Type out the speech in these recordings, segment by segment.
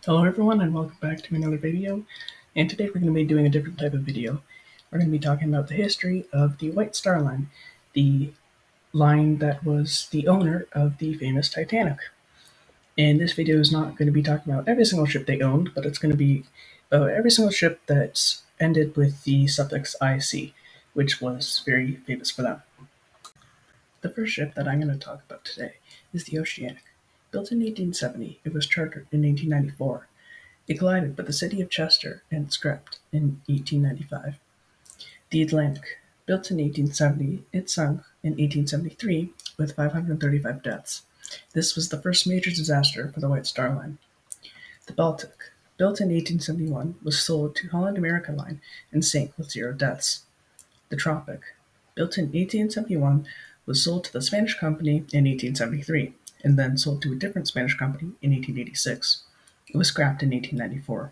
Hello everyone and welcome back to another video, and today we're going to be doing a different type of video. We're going to be talking about the history of the White Star Line, the line that was the owner of the famous Titanic. And this video is not going to be talking about every single ship they owned, but it's going to be about every single ship that's ended with the suffix IC, which was very famous for them. The first ship that I'm going to talk about today is the Oceanic. Built in 1870, it was chartered in 1894. It collided with the city of Chester and scrapped in 1895. The Atlantic. Built in 1870, it sunk in 1873 with 535 deaths. This was the first major disaster for the White Star Line. The Baltic. Built in 1871, was sold to Holland America Line and sank with 0 deaths. The Tropic. Built in 1871, was sold to the Spanish company in 1873 and then sold to a different Spanish company in 1886. It was scrapped in 1894.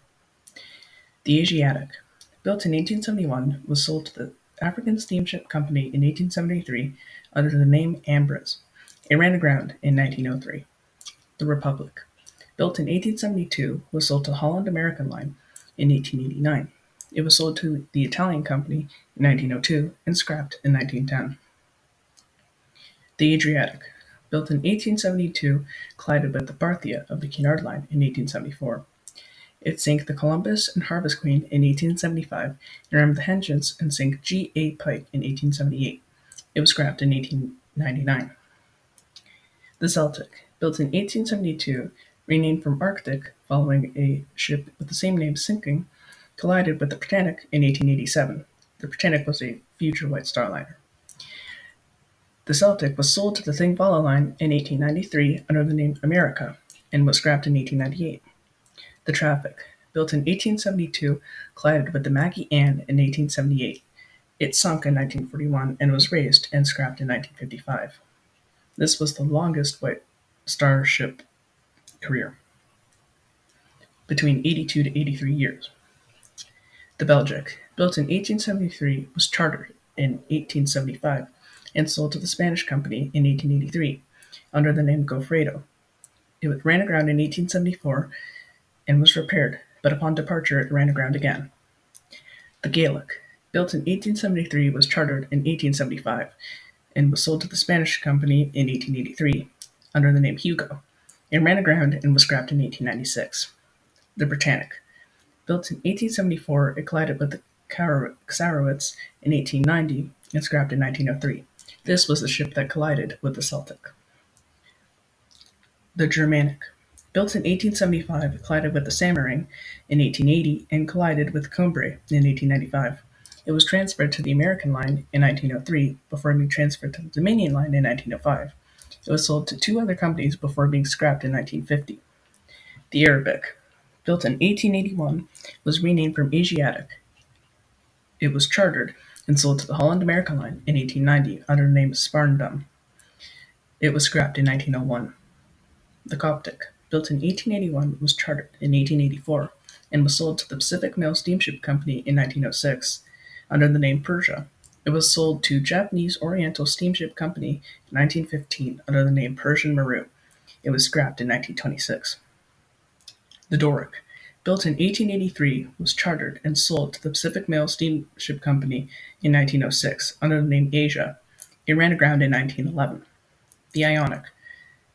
The Asiatic, built in 1871, was sold to the African Steamship Company in 1873 under the name Ambres. It ran aground in 1903. The Republic, built in 1872, was sold to Holland American Line in 1889. It was sold to the Italian Company in 1902 and scrapped in 1910. The Adriatic, built in 1872, collided with the Parthia of the Cunard Line in 1874. It sank the Columbus and Harvest Queen in 1875 and rammed the Hengist and sank G. A. Pike in 1878. It was scrapped in 1899. The Celtic, built in 1872, renamed from Arctic following a ship with the same name sinking, collided with the Britannic in 1887. The Britannic was a future White Star Liner. The Celtic was sold to the Thingvalla Line in 1893 under the name America and was scrapped in 1898. The Traffic, built in 1872, collided with the Maggie Ann in 1878. It sunk in 1941 and was raised and scrapped in 1955. This was the longest White Star ship career, between 82 to 83 years. The Belgic, built in 1873, was chartered in 1875 and sold to the Spanish company in 1883 under the name Gofredo. It ran aground in 1874 and was repaired, but upon departure it ran aground again. The Gaelic, built in 1873, was chartered in 1875 and was sold to the Spanish company in 1883 under the name Hugo. It ran aground and was scrapped in 1896. The Britannic, built in 1874, it collided with the Czarowitz in 1890 and scrapped in 1903. This was the ship that collided with the Celtic. The Germanic, built in 1875, collided with the Samaring in 1880 and collided with Cumbrae in 1895. It was transferred to the American Line in 1903 before being transferred to the Dominion Line in 1905. It was sold to 2 other companies before being scrapped in 1950. The Arabic, built in 1881, was renamed from Asiatic. It was chartered and sold to the Holland America Line in 1890 under the name Sparendam. It was scrapped in 1901. The Coptic, built in 1881, was chartered in 1884 and was sold to the Pacific Mail Steamship Company in 1906 under the name Persia. It was sold to Japanese Oriental Steamship Company in 1915 under the name Persian Maru. It was scrapped in 1926. The Doric, built in 1883, was chartered and sold to the Pacific Mail Steamship Company in 1906 under the name Asia. It ran aground in 1911. The Ionic,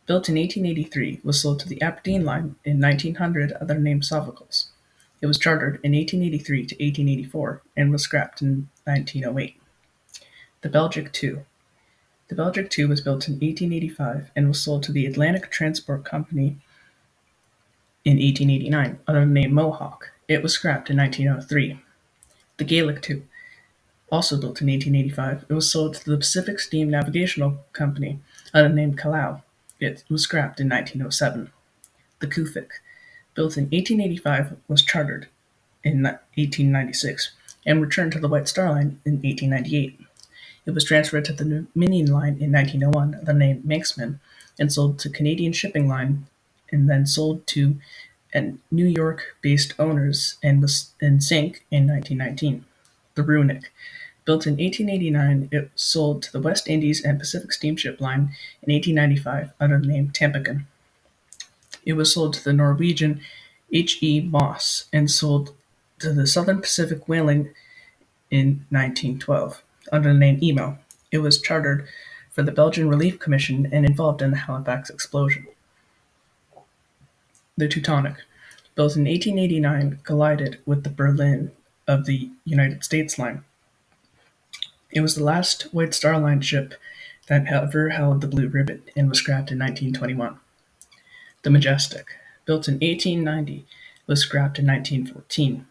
built in 1883, was sold to the Aberdeen Line in 1900 under the name Sophocles. It was chartered in 1883 to 1884 and was scrapped in 1908. The Belgic II. The Belgic II was built in 1885 and was sold to the Atlantic Transport Company in 1889 under the name Mohawk. It was scrapped in 1903. The Gaelic II, also built in 1885, it was sold to the Pacific Steam Navigational Company under the name Callao. It was scrapped in 1907. The Kufic, built in 1885, was chartered in 1896 and returned to the White Star Line in 1898. It was transferred to the Dominion Line in 1901 under the name Manxman and sold to Canadian Shipping Line and then sold to New York-based owners and sank in 1919. The Runic, built in 1889, it was sold to the West Indies and Pacific Steamship Line in 1895 under the name Tampican. It was sold to the Norwegian H.E. Moss and sold to the Southern Pacific Whaling in 1912 under the name Emo. It was chartered for the Belgian Relief Commission and involved in the Halifax explosion. The Teutonic, built in 1889, collided with the Berlin of the United States Line. It was the last White Star Line ship that ever held the blue ribbon and was scrapped in 1921. The Majestic, built in 1890, was scrapped in 1914.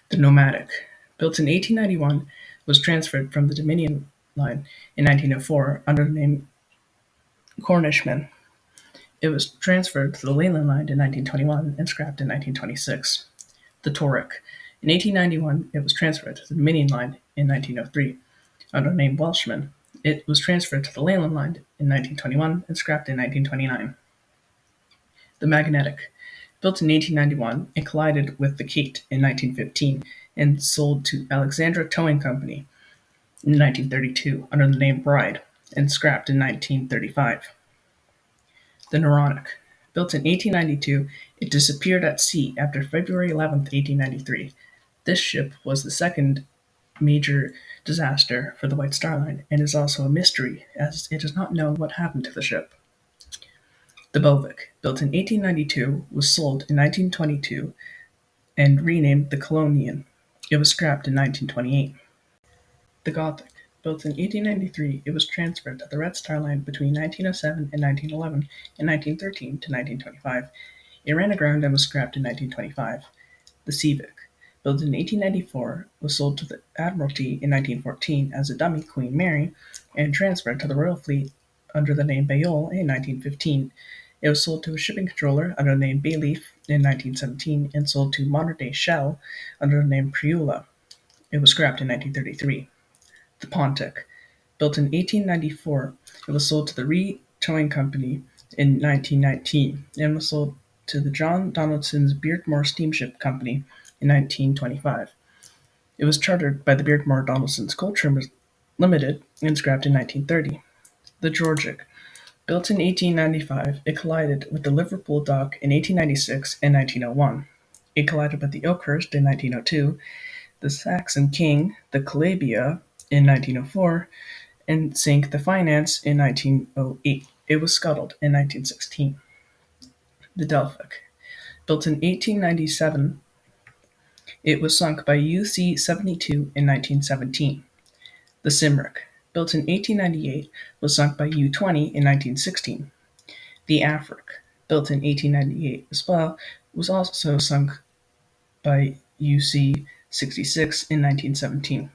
The Nomadic, built in 1891, was transferred from the Dominion Line in 1904 under the name Cornishman. It was transferred to the Leyland Line in 1921 and scrapped in 1926. The Toric. In 1891, it was transferred to the Dominion Line in 1903 under the name Welshman. It was transferred to the Leyland Line in 1921 and scrapped in 1929. The Magnetic. Built in 1891, it collided with the Kate in 1915 and sold to Alexandra Towing Company in 1932 under the name Bride and scrapped in 1935. The Noronic. Built in 1892, it disappeared at sea after February 11, 1893. This ship was the second major disaster for the White Star Line and is also a mystery, as it is not known what happened to the ship. The Belvic, built in 1892, was sold in 1922 and renamed the Colonian. It was scrapped in 1928. The Gothic, built in 1893, it was transferred to the Red Star Line between 1907 and 1911 and 1913 to 1925. It ran aground and was scrapped in 1925. The Civic, built in 1894, was sold to the Admiralty in 1914 as a dummy Queen Mary and transferred to the Royal Fleet under the name Bayole in 1915. It was sold to a shipping controller under the name Bayleaf in 1917 and sold to modern-day Shell under the name Priula. It was scrapped in 1933. The Pontic, built in 1894, it was sold to the Ree Towing Company in 1919 and was sold to the John Donaldson's Beardmore Steamship Company in 1925. It was chartered by the Beardmore Donaldson's Coal Trimmers Limited and scrapped in 1930. The Georgic, built in 1895, it collided with the Liverpool Dock in 1896 and 1901. It collided with the Oakhurst in 1902, the Saxon King, the Calabria in 1904, and sank the Finance in 1908. It was scuttled in 1916. The Delphic, built in 1897, it was sunk by UC-72 in 1917. The Cymric, built in 1898, was sunk by U-20 in 1916. The Afric, built in 1898 as well, was also sunk by UC-66 in 1917.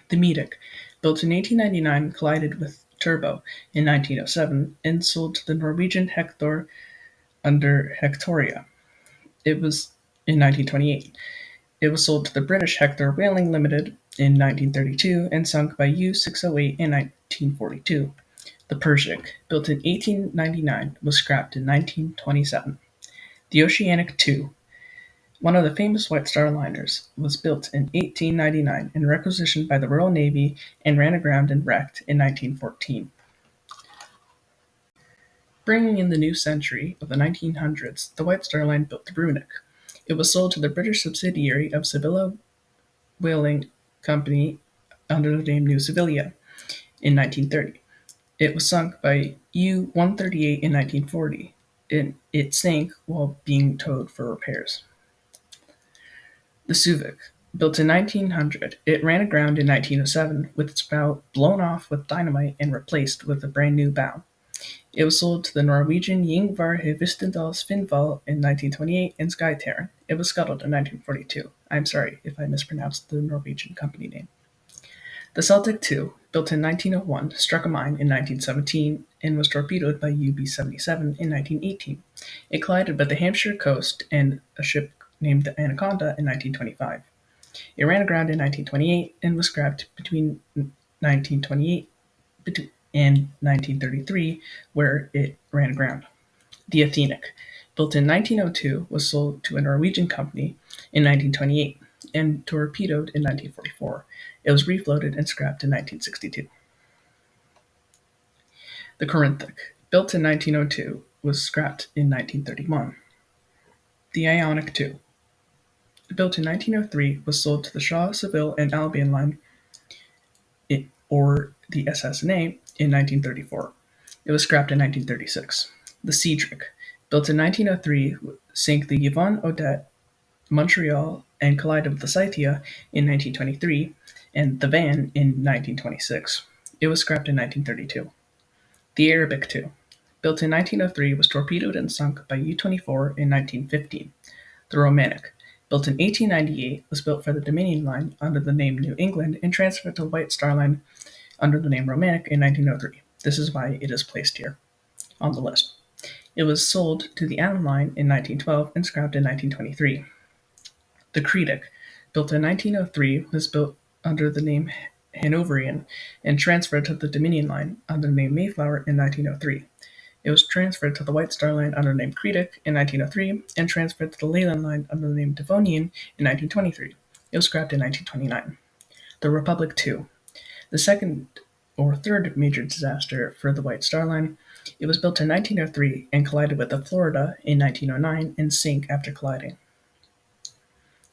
The Metic, built in 1899, collided with Turbo in 1907 and sold to the Norwegian Hector under Hectoria. It was in 1928. It was sold to the British Hector Whaling Limited in 1932 and sunk by U-608 in 1942. The Persic, built in 1899, was scrapped in 1927. The Oceanic II, one of the famous White Star liners, was built in 1899 and requisitioned by the Royal Navy and ran aground and wrecked in 1914. Bringing in the new century of the 1900s, the White Star Line built the Brunswick. It was sold to the British subsidiary of Sevilla Whaling Company under the name New Sevilla in 1930. It was sunk by U-138 in 1940, and it sank while being towed for repairs. The Suvic, built in 1900, it ran aground in 1907 with its bow blown off with dynamite and replaced with a brand new bow. It was sold to the Norwegian Yngvar Hvistendals Finnfall in 1928 and Skytear. It was scuttled in 1942. I'm sorry if I mispronounced the Norwegian company name. The Celtic II, built in 1901, struck a mine in 1917 and was torpedoed by UB-77 in 1918. It collided with the Hampshire coast and a ship named the Anaconda in 1925. It ran aground in 1928 and was scrapped between 1928 and 1933, where it ran aground. The Athenic, built in 1902, was sold to a Norwegian company in 1928 and torpedoed in 1944. It was refloated and scrapped in 1962. The Corinthic, built in 1902, was scrapped in 1931. The Ionic II, built in 1903, was sold to the Shaw, Seville, and Albion Line, or the SSNA, in 1934. It was scrapped in 1936. The Cedric, built in 1903, sank the Yvonne Odette, Montreal, and collided with the Scythia in 1923, and the Van in 1926. It was scrapped in 1932. The Arabic II, built in 1903, was torpedoed and sunk by U-24 in 1915. The Romantic, built in 1898, was built for the Dominion Line under the name New England and transferred to the White Star Line under the name Romantic in 1903. This is why it is placed here on the list. It was sold to the Allen Line in 1912 and scrapped in 1923. The Cretic, built in 1903, was built under the name Hanoverian and transferred to the Dominion Line under the name Mayflower in 1903. It was transferred to the White Star Line under the name Cretic in 1903 and transferred to the Leyland Line under the name Devonian in 1923. It was scrapped in 1929. The Republic II, the second or third major disaster for the White Star Line. It was built in 1903 and collided with the Florida in 1909 and sank after colliding.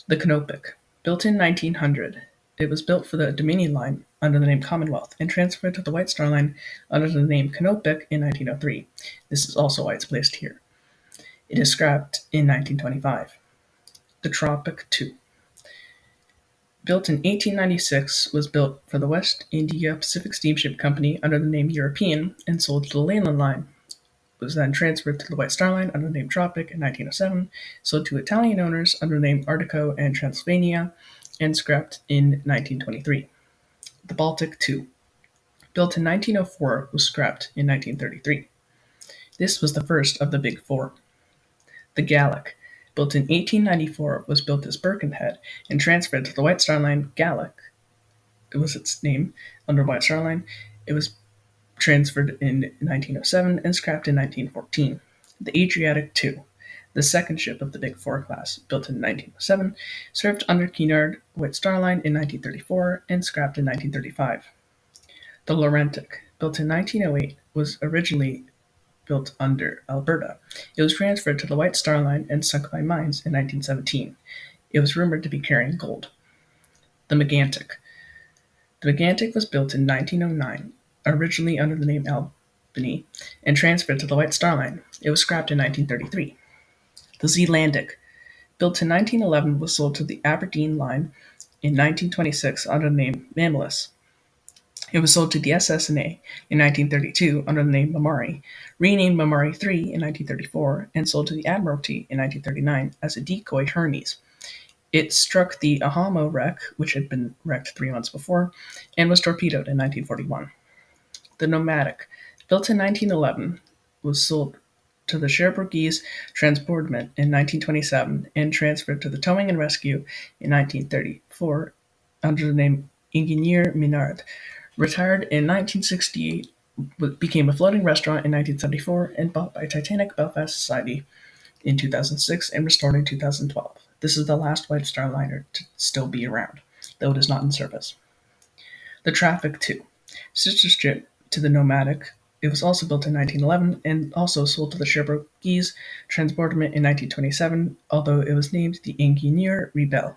The Canopic, built in 1900. It was built for the Dominion Line under the name Commonwealth and transferred to the White Star Line under the name Canopic in 1903. This is also why it's placed here. It is scrapped in 1925. The Tropic II, built in 1896, was built for the West India Pacific Steamship Company under the name European and sold to the Leyland Line. It was then transferred to the White Star Line under the name Tropic in 1907, sold to Italian owners under the name Artico and Transylvania, and scrapped in 1923. The Baltic II, built in 1904, was scrapped in 1933. This was the first of the Big Four. The Gallic, built in 1894, was built as Birkenhead and transferred to the White Star Line. Gallic, it was its name under White Star Line. It was transferred in 1907 and scrapped in 1914. The Adriatic II, the second ship of the Big Four class, built in 1907, served under Cunard White Star Line in 1934 and scrapped in 1935. The Laurentic, built in 1908, was originally built under Alberta. It was transferred to the White Star Line and sunk by mines in 1917. It was rumored to be carrying gold. The Megantic. The Megantic was built in 1909, originally under the name Albany, and transferred to the White Star Line. It was scrapped in 1933. The Zealandic, built in 1911, was sold to the Aberdeen Line in 1926 under the name Mammalus. It was sold to the SSNA in 1932 under the name Mamari, renamed Mamari III in 1934, and sold to the Admiralty in 1939 as a decoy Hermes. It struck the Ahamo wreck, which had been wrecked 3 months before, and was torpedoed in 1941. The Nomadic, built in 1911, was sold to the Cherbourgese Transportement in 1927 and transferred to the Towing and Rescue in 1934 under the name Ingenieur Minard. Retired in 1968, became a floating restaurant in 1974, and bought by Titanic Belfast Society in 2006 and restored in 2012. This is the last White Star liner to still be around, though it is not in service. The Traffic II, sister ship to the Nomadic. It was also built in 1911 and also sold to the Cherbourgese Transportement in 1927, although it was named the Ingenieur Rebelle.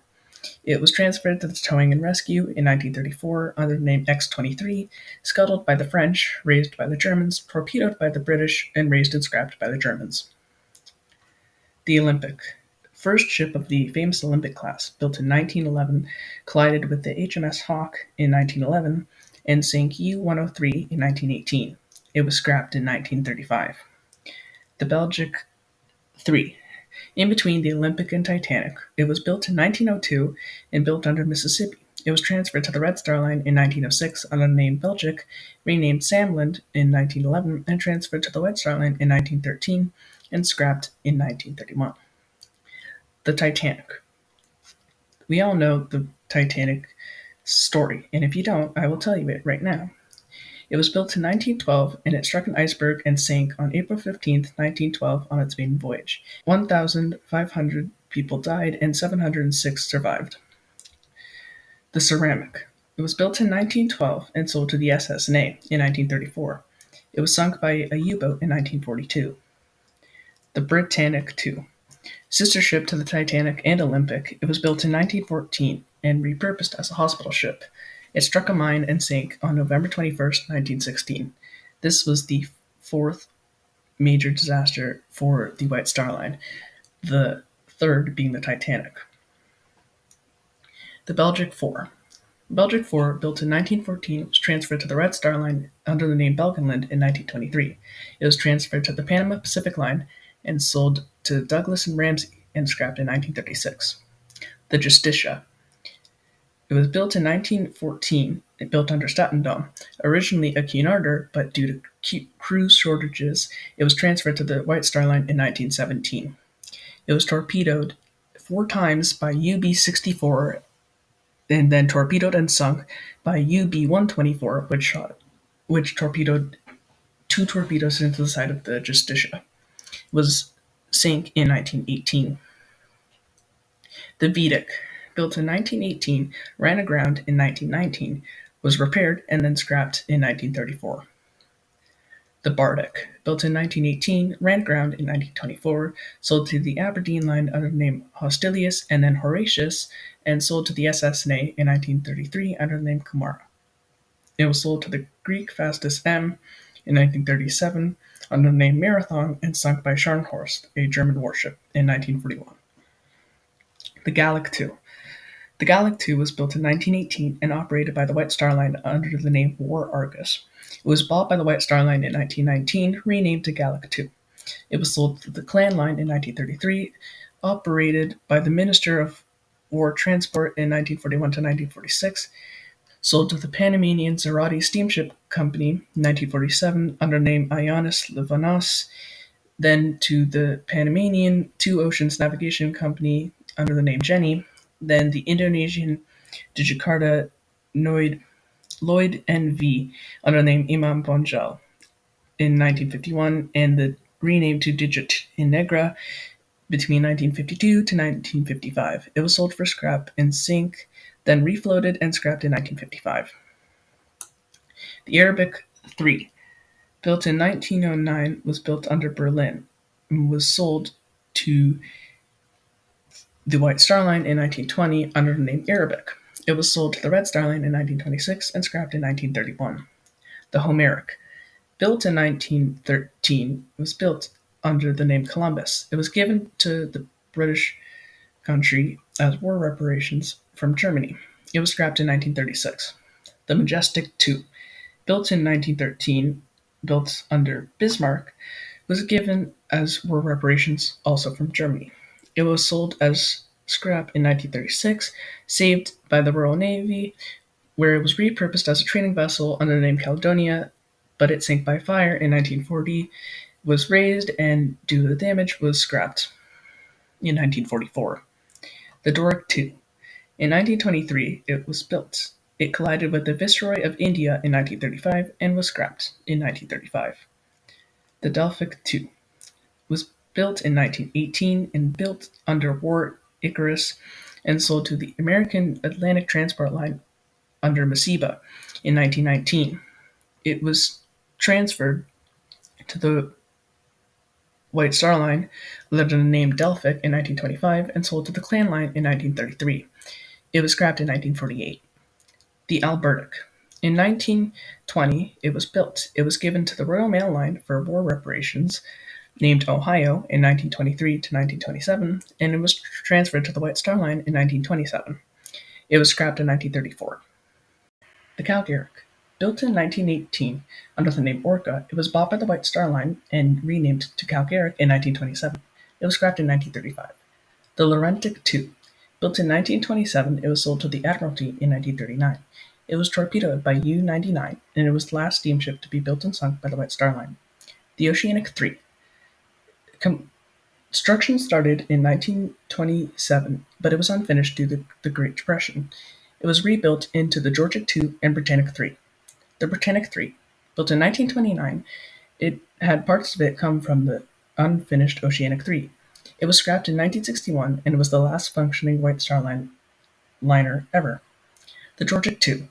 It was transferred to the Towing and Rescue in 1934 under the name X-23, scuttled by the French, raised by the Germans, torpedoed by the British, and raised and scrapped by the Germans. The Olympic, first ship of the famous Olympic class, built in 1911, collided with the HMS Hawke in 1911 and sank U-103 in 1918. It was scrapped in 1935. The Belgic III, in between the Olympic and Titanic. It was built in 1902 and built under Mississippi. It was transferred to the Red Star Line in 1906 under the name Belgic, renamed Samland in 1911, and transferred to the White Star Line in 1913 and scrapped in 1931. The Titanic. We all know the Titanic story, and if you don't, I will tell you it right now. It was built in 1912, and it struck an iceberg and sank on April 15, 1912, on its maiden voyage. 1,500 people died and 706 survived. The Ceramic. It was built in 1912 and sold to the SSNA in 1934. It was sunk by a U-boat in 1942. The Britannic II. Sister ship to the Titanic and Olympic, it was built in 1914 and repurposed as a hospital ship. It struck a mine and sank on November 21st, 1916. This was the fourth major disaster for the White Star Line, the third being the Titanic. The Belgic 4. Belgic 4, built in 1914, was transferred to the Red Star Line under the name Belgenland in 1923. It was transferred to the Panama Pacific Line and sold to Douglas and Ramsey and scrapped in 1936. The Justitia. It was built in 1914, built under Staten Dome, originally a Cunarder, but due to cruise shortages, it was transferred to the White Star Line in 1917. It was torpedoed 4 times by UB-64 and then torpedoed and sunk by UB-124, which torpedoed 2 torpedoes into the side of the Justitia. It was sank in 1918. The Vedic, built in 1918, ran aground in 1919, was repaired and then scrapped in 1934. The Bardic, built in 1918, ran aground in 1924, sold to the Aberdeen Line under the name Hostilius and then Horatius, and sold to the SS-NA in 1933 under the name Kumara. It was sold to the Greek Fastus M in 1937 under the name Marathon and sunk by Scharnhorst, a German warship, in 1941. The Gallic II. The Gallic II was built in 1918 and operated by the White Star Line under the name War Argus. It was bought by the White Star Line in 1919, renamed to Gallic II. It was sold to the Clan Line in 1933, operated by the Minister of War Transport in 1941 to 1946, sold to the Panamanian Zerati Steamship Company in 1947 under the name Ioannis Livanos, then to the Panamanian Two Oceans Navigation Company under the name Jenny, then the Indonesian Dijakarta Lloyd NV under the name Imam Bonjol in 1951, and the renamed to Digit Negra between 1952 to 1955. It was sold for scrap and sink, then refloated and scrapped in 1955. The Arabic 3, built in 1909, was built under Berlin and was sold to the White Star Line in 1920 under the name Arabic. It was sold to the Red Star Line in 1926 and scrapped in 1931. The Homeric, built in 1913, was built under the name Columbus. It was given to the British country as war reparations from Germany. It was scrapped in 1936. The Majestic 2, built in 1913, built under Bismarck, was given as war reparations also from Germany. It was sold as scrap in 1936, saved by the Royal Navy, where it was repurposed as a training vessel under the name Caledonia, but it sank by fire in 1940, was raised, and due to the damage, was scrapped in 1944. The Doric II. In 1923, it was built. It collided with the Viceroy of India in 1935 and was scrapped in 1935. The Delphic II was built in 1918 and built under War Icarus and sold to the American Atlantic Transport Line under Masiba in 1919. It was transferred to the White Star Line under the name Delphic in 1925 and sold to the Clan Line in 1933. It was scrapped in 1948. The Albertic. In 1920, it was built. It was given to the Royal Mail Line for war reparations, named Ohio in 1923 to 1927, and it was transferred to the White Star Line in 1927. It was scrapped in 1934. The Calgaric. Built in 1918 under the name Orca, it was bought by the White Star Line and renamed to Calgaric in 1927. It was scrapped in 1935. The Laurentic II. Built in 1927, it was sold to the Admiralty in 1939. It was torpedoed by U-99, and it was the last steamship to be built and sunk by the White Star Line. The Oceanic III. Construction started in 1927, but it was unfinished due to the Great Depression. It was rebuilt into the Georgic II and Britannic III. The Britannic III, built in 1929, it had parts of it come from the unfinished Oceanic III. It was scrapped in 1961, and it was the last functioning White Star Line liner ever. The Georgic II,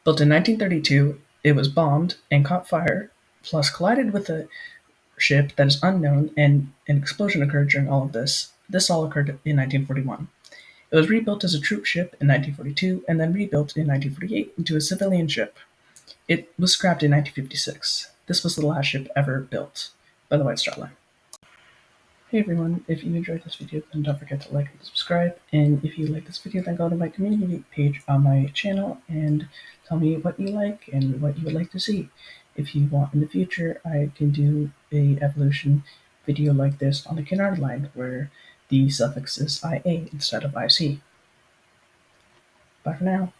built in 1932, it was bombed and caught fire, plus collided with a ship that is unknown, and an explosion occurred during all of this. This all occurred in 1941. It was rebuilt as a troop ship in 1942 and then rebuilt in 1948 into a civilian ship. It was scrapped in 1956. This was the last ship ever built by the White Star Line. Hey everyone, if you enjoyed this video, then don't forget to like and subscribe. And if you like this video, then go to my community page on my channel and tell me what you like and what you would like to see. If you want in the future, I can do a evolution video like this on the Canard line where the suffix is IA instead of IC. Bye for now.